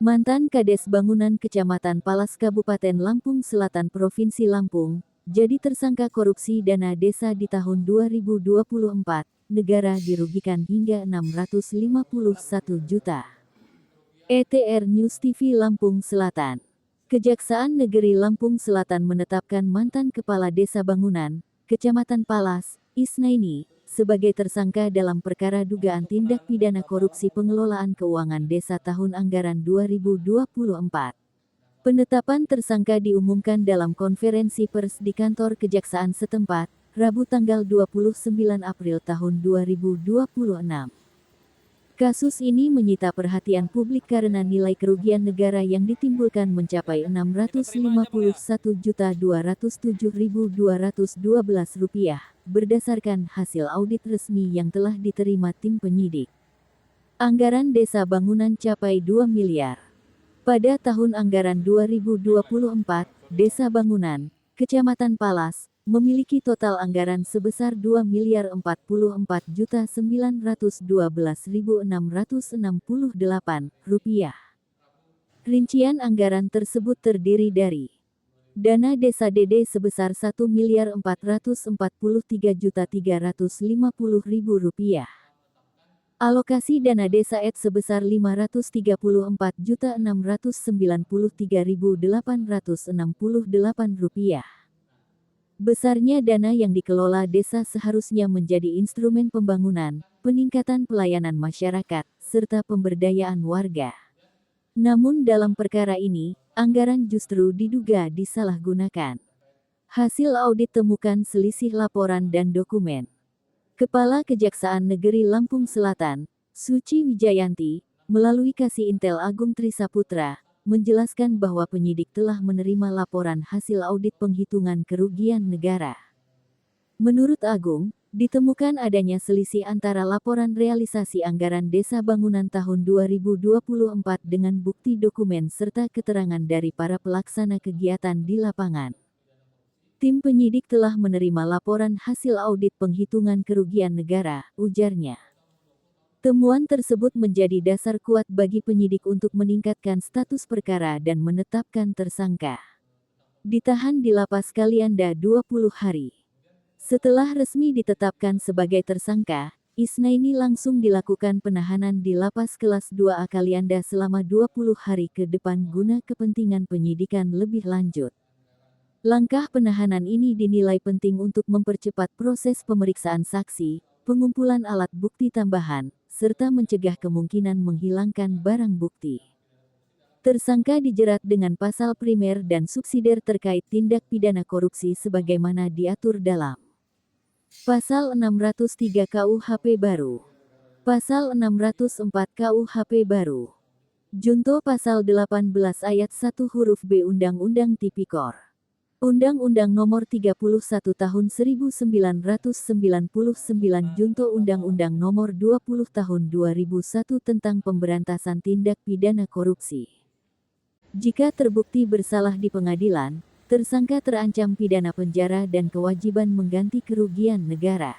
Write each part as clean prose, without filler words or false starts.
Mantan Kades Bangunan Kecamatan Palas Kabupaten Lampung Selatan Provinsi Lampung, jadi tersangka korupsi dana desa di tahun 2024, negara dirugikan hingga 651 juta. ETR News TV Lampung Selatan. Kejaksaan Negeri Lampung Selatan menetapkan mantan Kepala Desa Bangunan, Kecamatan Palas, Isnaini, sebagai tersangka dalam perkara dugaan tindak pidana korupsi pengelolaan keuangan desa tahun anggaran 2024. Penetapan tersangka diumumkan dalam konferensi pers di kantor kejaksaan setempat, Rabu tanggal 29 April tahun 2026. Kasus ini menyita perhatian publik karena nilai kerugian negara yang ditimbulkan mencapai Rp651.207.212 berdasarkan hasil audit resmi yang telah diterima tim penyidik. Anggaran desa bangunan capai 2 miliar. Pada tahun anggaran 2024, Desa Bangunan, Kecamatan Palas, memiliki total anggaran sebesar Rp2.044.912.668. Rincian anggaran tersebut terdiri dari dana desa DD sebesar Rp1.443.350.000. Alokasi dana desa ED sebesar Rp534.693.868. Besarnya dana yang dikelola desa seharusnya menjadi instrumen pembangunan, peningkatan pelayanan masyarakat, serta pemberdayaan warga. Namun dalam perkara ini, anggaran justru diduga disalahgunakan. Hasil audit temukan selisih laporan dan dokumen. Kepala Kejaksaan Negeri Lampung Selatan, Suci Wijayanti, melalui Kasih Intel Agung Trisaputra, menjelaskan bahwa penyidik telah menerima laporan hasil audit penghitungan kerugian negara. Menurut Agung, ditemukan adanya selisih antara laporan realisasi anggaran desa bangunan tahun 2024 dengan bukti dokumen serta keterangan dari para pelaksana kegiatan di lapangan. Tim penyidik telah menerima laporan hasil audit penghitungan kerugian negara, ujarnya. Temuan tersebut menjadi dasar kuat bagi penyidik untuk meningkatkan status perkara dan menetapkan tersangka. Ditahan di Lapas Kalianda 20 hari. Setelah resmi ditetapkan sebagai tersangka, Isnaini langsung dilakukan penahanan di Lapas Kelas 2A Kalianda selama 20 hari ke depan guna kepentingan penyidikan lebih lanjut. Langkah penahanan ini dinilai penting untuk mempercepat proses pemeriksaan saksi, pengumpulan alat bukti tambahan, serta mencegah kemungkinan menghilangkan barang bukti. Tersangka dijerat dengan pasal primer dan subsidiar terkait tindak pidana korupsi sebagaimana diatur dalam Pasal 603 KUHP baru, Pasal 604 KUHP baru, Junto Pasal 18 Ayat 1 huruf B Undang-Undang Tipikor. Undang-Undang Nomor 31 Tahun 1999 Junto Undang-Undang Nomor 20 Tahun 2001 tentang Pemberantasan Tindak Pidana Korupsi. Jika terbukti bersalah di pengadilan, tersangka terancam pidana penjara dan kewajiban mengganti kerugian negara.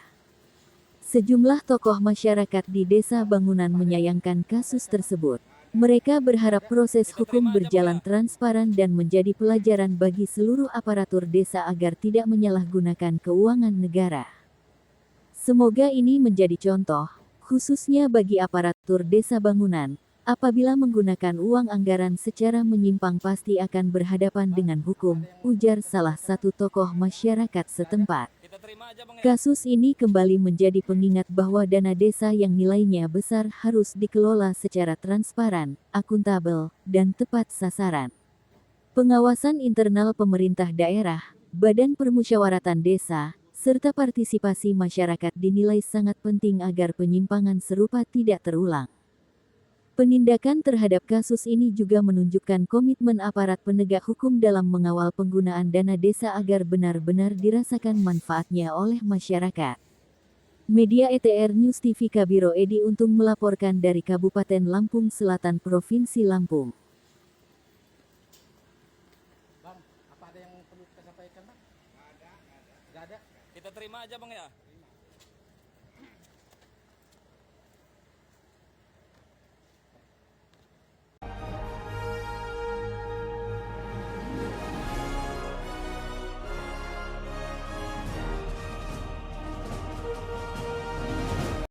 Sejumlah tokoh masyarakat di Desa Bangunan menyayangkan kasus tersebut. Mereka berharap proses hukum berjalan transparan dan menjadi pelajaran bagi seluruh aparatur desa agar tidak menyalahgunakan keuangan negara. Semoga ini menjadi contoh, khususnya bagi aparatur desa bangunan, apabila menggunakan uang anggaran secara menyimpang pasti akan berhadapan dengan hukum, ujar salah satu tokoh masyarakat setempat. Kasus ini kembali menjadi pengingat bahwa dana desa yang nilainya besar harus dikelola secara transparan, akuntabel, dan tepat sasaran. Pengawasan internal pemerintah daerah, badan permusyawaratan desa, serta partisipasi masyarakat dinilai sangat penting agar penyimpangan serupa tidak terulang. Penindakan terhadap kasus ini juga menunjukkan komitmen aparat penegak hukum dalam mengawal penggunaan dana desa agar benar-benar dirasakan manfaatnya oleh masyarakat. Media ETR News TV Kabiro Edi Untung melaporkan dari Kabupaten Lampung Selatan Provinsi Lampung. Bang, apa ada yang perlu kita sampaikan, Bang? Nggak ada. Kita terima aja, Bang, ya.